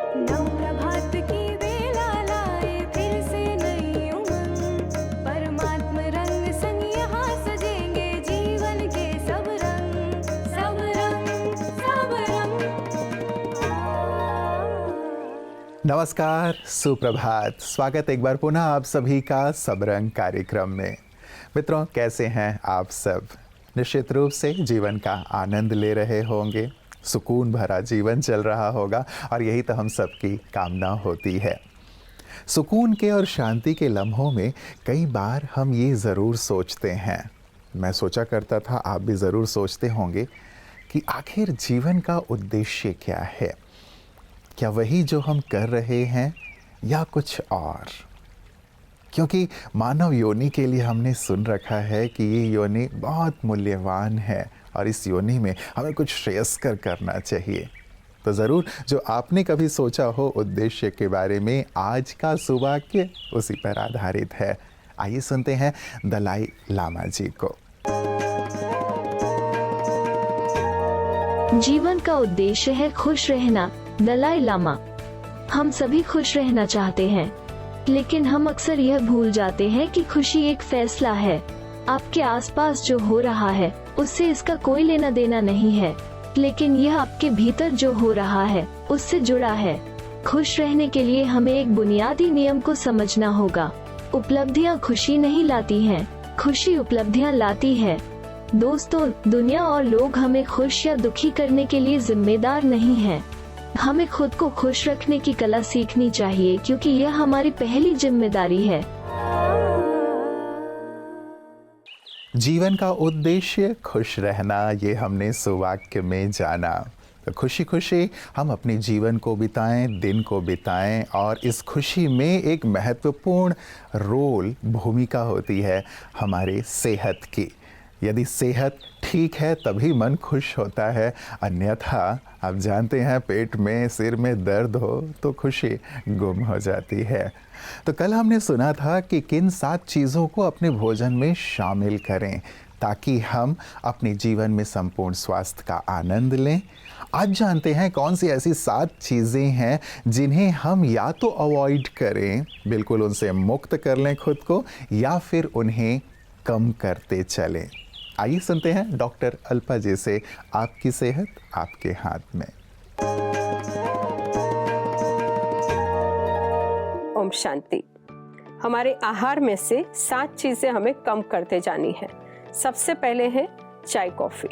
नव प्रभात की बेला लाए फिर से नई उमंग, परमात्म रंग संग यहाँ सजेंगे जीवन के सब रंग, सब रंग, सब रंग। नमस्कार, सुप्रभात। स्वागत एक बार पुनः आप सभी का सब रंग कार्यक्रम में। मित्रों, कैसे हैं आप सब? निश्चित रूप से जीवन का आनंद ले रहे होंगे, सुकून भरा जीवन चल रहा होगा और यही तो हम सबकी कामना होती है। सुकून के और शांति के लम्हों में कई बार हम ये ज़रूर सोचते हैं, मैं सोचा करता था, आप भी ज़रूर सोचते होंगे कि आखिर जीवन का उद्देश्य क्या है? क्या वही जो हम कर रहे हैं या कुछ और? क्योंकि मानव योनि के लिए हमने सुन रखा है कि ये योनि बहुत मूल्यवान है और इस योनि में हमें कुछ श्रेयस्कर करना चाहिए। तो ज़रूर जो आपने कभी सोचा हो उद्देश्य के बारे में, आज का सुवाक्य उसी पर आधारित है। आइए सुनते हैं दलाई लामा जी को। जीवन का उद्देश्य है खुश रहना। दलाई लामा। हम सभी खुश रहना चाहते हैं, लेकिन हम अक्सर यह भूल जाते हैं कि खुशी एक फैसला है। आपके आसपास जो हो रहा है उससे इसका कोई लेना देना नहीं है, लेकिन यह आपके भीतर जो हो रहा है उससे जुड़ा है। खुश रहने के लिए हमें एक बुनियादी नियम को समझना होगा। उपलब्धियां खुशी नहीं लाती हैं, खुशी उपलब्धियां लाती है। दोस्तों, दुनिया और लोग हमें खुश या दुखी करने के लिए जिम्मेदार नहीं हैं। हमें खुद को खुश रखने की कला सीखनी चाहिए, क्योंकि यह हमारी पहली जिम्मेदारी है। जीवन का उद्देश्य खुश रहना, ये हमने सुवाक्य में जाना। तो खुशी खुशी हम अपने जीवन को बिताएं, दिन को बिताएं, और इस खुशी में एक महत्वपूर्ण भूमिका होती है हमारे सेहत की। यदि सेहत ठीक है तभी मन खुश होता है, अन्यथा आप जानते हैं पेट में, सिर में दर्द हो तो खुशी गुम हो जाती है। तो कल हमने सुना था कि किन 7 चीज़ों को अपने भोजन में शामिल करें ताकि हम अपने जीवन में संपूर्ण स्वास्थ्य का आनंद लें। आज जानते हैं कौन सी ऐसी 7 चीज़ें हैं जिन्हें हम या तो अवॉइड करें, बिल्कुल उनसे मुक्त कर लें खुद को, या फिर उन्हें कम करते चलें। आइए सुनते हैं डॉक्टर अल्पा जी से, आपकी सेहत आपके हाथ में। ओम शांति। हमारे आहार में से 7 चीजें हमें कम करते जानी है। सबसे पहले है चाय कॉफी,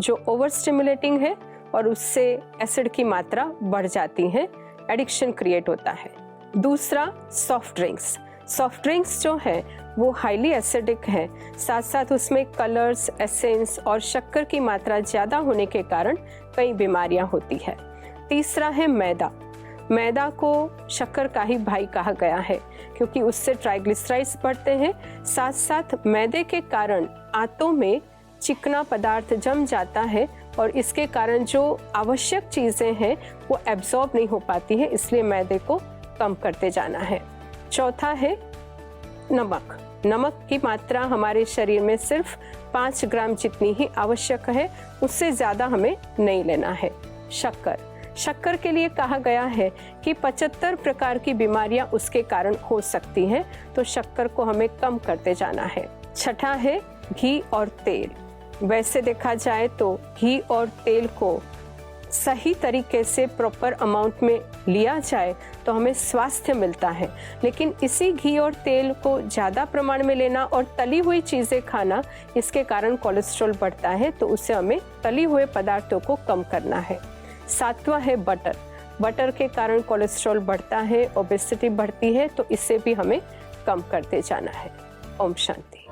जो ओवर स्टिमुलेटिंग है और उससे एसिड की मात्रा बढ़ जाती है, एडिक्शन क्रिएट होता है। दूसरा सॉफ्ट ड्रिंक्स जो है वो हाईली एसिडिक है, साथ साथ उसमें कलर्स, एसेंस और शक्कर की मात्रा ज़्यादा होने के कारण कई बीमारियां होती है। तीसरा है मैदा को शक्कर का ही भाई कहा गया है, क्योंकि उससे ट्राइग्लिसराइड्स बढ़ते हैं। साथ साथ मैदे के कारण आंतों में चिकना पदार्थ जम जाता है और इसके कारण जो आवश्यक चीज़ें हैं वो एब्जॉर्ब नहीं हो पाती है, इसलिए मैदे को कम करते जाना है। चौथा है नमक की मात्रा हमारे शरीर में सिर्फ 5 ग्राम जितनी ही आवश्यक है, उससे ज़्यादा हमें नहीं लेना है। शक्कर के लिए कहा गया है कि 75 प्रकार की बीमारियां उसके कारण हो सकती हैं, तो शक्कर को हमें कम करते जाना है। छठा है घी और तेल। वैसे देखा जाए तो घी और तेल को सही तरीके से प्रॉपर अमाउंट में लिया जाए तो हमें स्वास्थ्य मिलता है, लेकिन इसी घी और तेल को ज़्यादा प्रमाण में लेना और तली हुई चीज़ें खाना, इसके कारण कोलेस्ट्रॉल बढ़ता है, तो उससे हमें तली हुए पदार्थों को कम करना है। 7वां है बटर के कारण कोलेस्ट्रॉल बढ़ता है, ओबेसिटी बढ़ती है, तो इससे भी हमें कम करते जाना है। ओम शांति।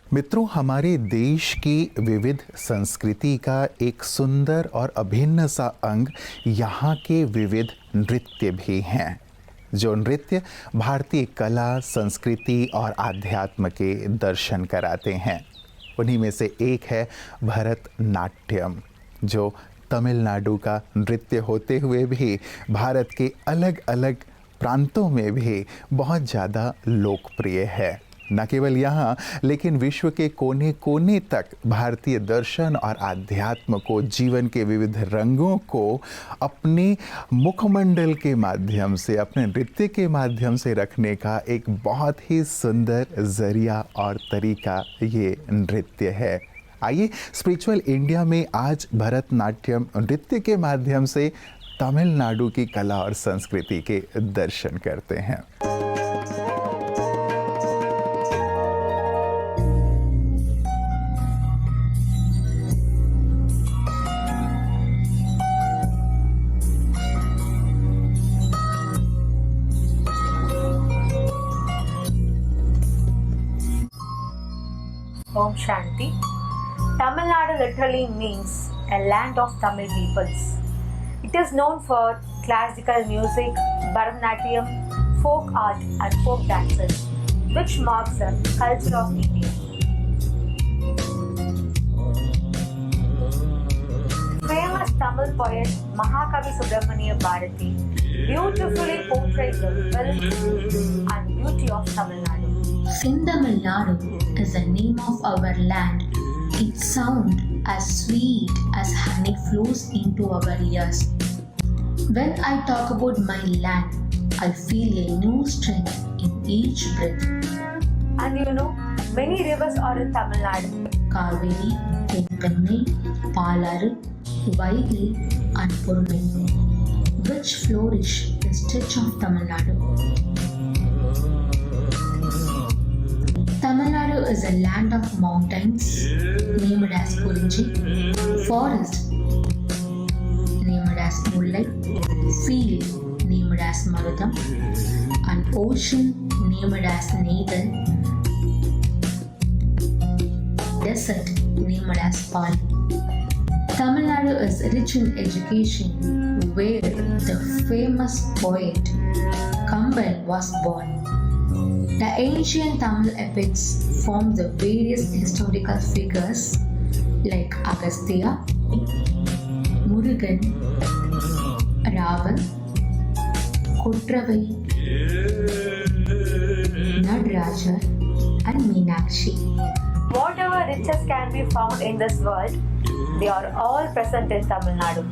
मित्रों, हमारे देश की विविध संस्कृति का एक सुंदर और अभिन्न सा अंग यहाँ के विविध नृत्य भी हैं, जो नृत्य भारतीय कला, संस्कृति और आध्यात्म के दर्शन कराते हैं। उन्हीं में से एक है भरतनाट्यम, जो तमिलनाडु का नृत्य होते हुए भी भारत के अलग अलग प्रांतों में भी बहुत ज़्यादा लोकप्रिय है। न केवल यहाँ लेकिन विश्व के कोने कोने तक भारतीय दर्शन और आध्यात्म को, जीवन के विविध रंगों को अपने मुखमंडल के माध्यम से, अपने नृत्य के माध्यम से रखने का एक बहुत ही सुंदर जरिया और तरीका ये नृत्य है। आइए स्पिरिचुअल इंडिया में आज भरतनाट्यम नृत्य के माध्यम से तमिलनाडु की कला और संस्कृति के दर्शन करते हैं। Om Shanti. Tamil Nadu literally means a land of Tamil peoples. It is known for classical music, Bharatanatyam, folk art and folk dances, which marks the culture of India. Famous Tamil poet Mahakavi Subramania Bharati beautifully portrays the wealth and beauty of Tamil Nadu. Sindhamilnadu is the name of our land. Its sound as sweet as honey flows into our ears. When I talk about my land, I feel a new strength in each breath. And you know, many rivers are in Tamil Nadu. Kaveri, Tenkanai, Palaru, Vaigai and Purmai, which flourish the stretch of Tamil Nadu. Tamil Nadu is a land of mountains named as Purinji, forest named as Mullai, field named as Marudam, and ocean named as Neithal, desert named as Pali. Tamil Nadu is rich in education, where the famous poet Kamban was born. The ancient Tamil epics form the various historical figures like Agastya, Murugan, Ravan, Kotravai, Nadarajar and Meenakshi. Whatever riches can be found in this world, they are all present in Tamil Nadu.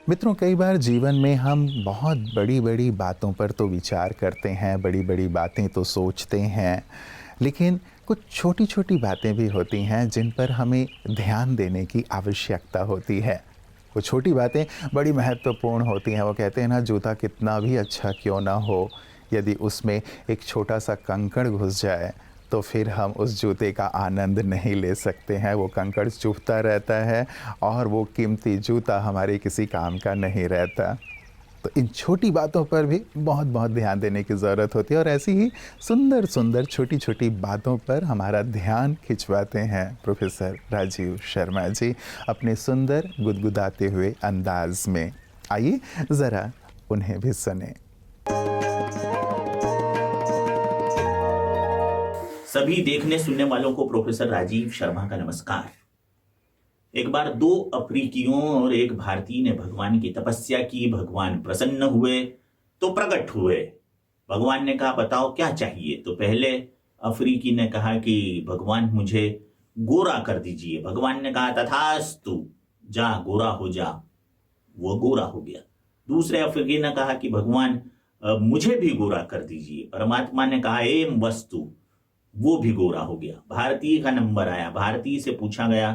मित्रों, कई बार जीवन में हम बहुत बड़ी बड़ी बातों पर तो विचार करते हैं, बड़ी बड़ी बातें तो सोचते हैं, लेकिन कुछ छोटी छोटी बातें भी होती हैं जिन पर हमें ध्यान देने की आवश्यकता होती है। वो छोटी बातें बड़ी महत्वपूर्ण होती हैं। वो कहते हैं ना, जूता कितना भी अच्छा क्यों ना हो, यदि उसमें एक छोटा सा कंकड़ घुस जाए तो फिर हम उस जूते का आनंद नहीं ले सकते हैं। वो कंकड़ चुभता रहता है और वो कीमती जूता हमारे किसी काम का नहीं रहता। तो इन छोटी बातों पर भी बहुत बहुत ध्यान देने की ज़रूरत होती है और ऐसी ही सुंदर सुंदर छोटी छोटी बातों पर हमारा ध्यान खिंचवाते हैं प्रोफेसर राजीव शर्मा जी अपने सुंदर गुदगुदाते हुए अंदाज में। आइए ज़रा उन्हें भी सुने। सभी देखने सुनने वालों को प्रोफेसर राजीव शर्मा का नमस्कार। एक बार 2 अफ्रीकियों और एक भारतीय ने भगवान की तपस्या की। भगवान प्रसन्न हुए तो प्रकट हुए। भगवान ने कहा, बताओ क्या चाहिए। तो पहले अफ्रीकी ने कहा कि भगवान मुझे गोरा कर दीजिए। भगवान ने कहा, तथास्तु, जा गोरा हो जा। वो गोरा हो गया। दूसरे अफ्रीकी ने कहा कि भगवान मुझे भी गोरा कर दीजिए। परमात्मा ने कहा, एम वस्तु, वो भी गोरा हो गया। भारतीय का नंबर आया। भारतीय से पूछा गया,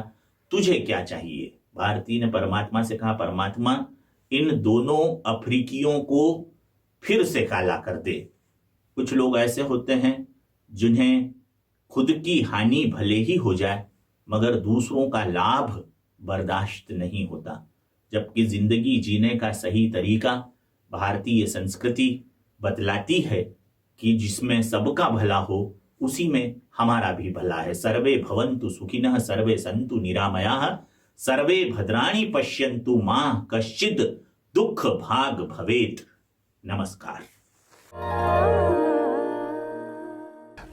तुझे क्या चाहिए। भारतीय ने परमात्मा से कहा, परमात्मा इन दोनों अफ्रीकियों को फिर से काला कर दे। कुछ लोग ऐसे होते हैं जिन्हें खुद की हानि भले ही हो जाए मगर दूसरों का लाभ बर्दाश्त नहीं होता। जबकि जिंदगी जीने का सही तरीका भारतीय संस्कृति बतलाती है कि जिसमें सबका भला हो उसी में हमारा भी भला है। सर्वे भवन्तु सुखिनः, सर्वे सन्तु निरामयाः, सर्वे भद्राणि पश्यन्तु, मां कश्चित् दुख भाग भवेत्। नमस्कार।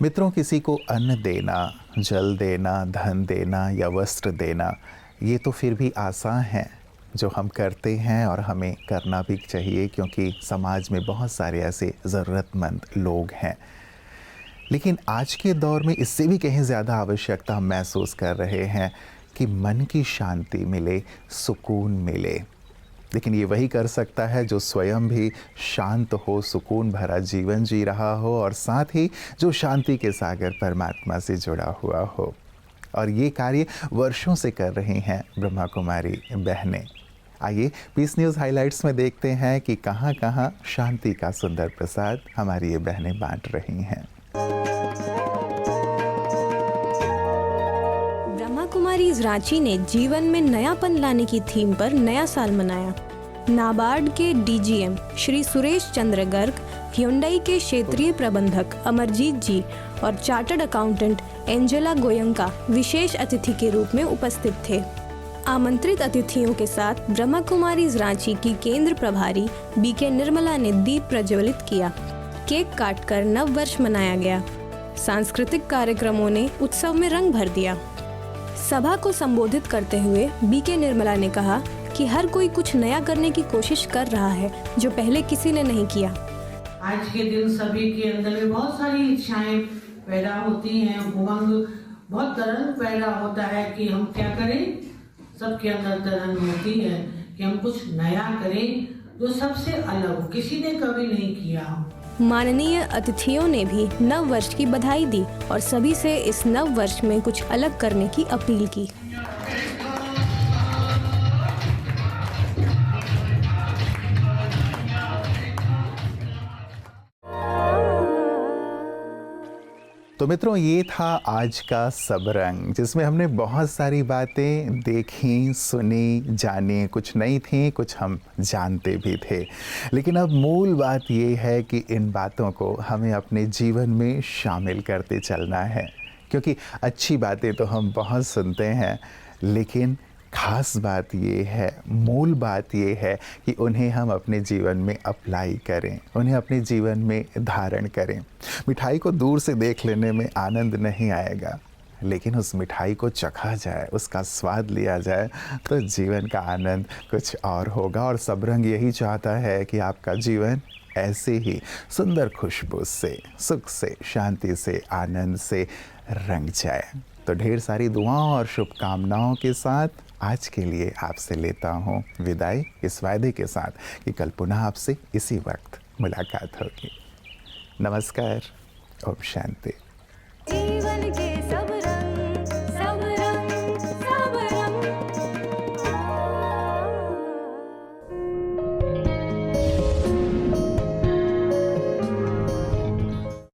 मित्रों, किसी को अन्न देना, जल देना, धन देना या वस्त्र देना, ये तो फिर भी आसान है, जो हम करते हैं और हमें करना भी चाहिए, क्योंकि समाज में बहुत सारे ऐसे ज़रूरतमंद लोग हैं। लेकिन आज के दौर में इससे भी कहीं ज़्यादा आवश्यकता हम महसूस कर रहे हैं कि मन की शांति मिले, सुकून मिले। लेकिन ये वही कर सकता है जो स्वयं भी शांत हो, सुकून भरा जीवन जी रहा हो और साथ ही जो शांति के सागर परमात्मा से जुड़ा हुआ हो। और ये कार्य वर्षों से कर रही हैं ब्रह्मा कुमारी बहनें। आइए पीस न्यूज़ हाइलाइट्स में देखते हैं कि कहाँ कहाँ शांति का सुंदर प्रसाद हमारी ये बहनें बांट रही हैं। ब्रह्मा कुमारीज रांची ने जीवन में नयापन लाने की थीम पर नया साल मनाया। नाबार्ड के डीजीएम श्री सुरेश चंद्र गर्ग, ह्युंडई के क्षेत्रीय प्रबंधक अमरजीत जी और चार्टर्ड अकाउंटेंट एंजेला गोयंका विशेष अतिथि के रूप में उपस्थित थे। आमंत्रित अतिथियों के साथ ब्रह्मा कुमारीज रांची की केंद्र प्रभारी बीके निर्मला ने दीप प्रज्वलित किया। केक काटकर नव वर्ष मनाया गया। सांस्कृतिक कार्यक्रमों ने उत्सव में रंग भर दिया। सभा को संबोधित करते हुए बीके निर्मला ने कहा कि हर कोई कुछ नया करने की कोशिश कर रहा है जो पहले किसी ने नहीं किया। आज के दिन सभी के अंदर में बहुत सारी इच्छाएं पैदा होती हैं, उमंग बहुत तरंग पैदा होता है कि हम क्या करें। सबके अंदर तरंग होती है कि हम कुछ नया करें जो सबसे अलग हो, किसी ने कभी नहीं किया। माननीय अतिथियों ने भी नव वर्ष की बधाई दी और सभी से इस नव वर्ष में कुछ अलग करने की अपील की। तो मित्रों, ये था आज का सब रंग, जिसमें हमने बहुत सारी बातें देखी, सुनी, जानी। कुछ नई थी, कुछ हम जानते भी थे। लेकिन अब मूल बात ये है कि इन बातों को हमें अपने जीवन में शामिल करते चलना है, क्योंकि अच्छी बातें तो हम बहुत सुनते हैं, लेकिन खास बात ये है, मूल बात ये है कि उन्हें हम अपने जीवन में अप्लाई करें, उन्हें अपने जीवन में धारण करें। मिठाई को दूर से देख लेने में आनंद नहीं आएगा, लेकिन उस मिठाई को चखा जाए, उसका स्वाद लिया जाए, तो जीवन का आनंद कुछ और होगा। और सब रंग यही चाहता है कि आपका जीवन ऐसे ही सुंदर खुशबू से, सुख से, शांति से, आनंद से रंग जाए। तो ढेर सारी दुआओं और शुभकामनाओं के साथ आज के लिए आपसे लेता हूँ विदाई, इस वायदे के साथ कि कल पुनः आपसे इसी वक्त मुलाकात होगी। नमस्कार, ओम शांति।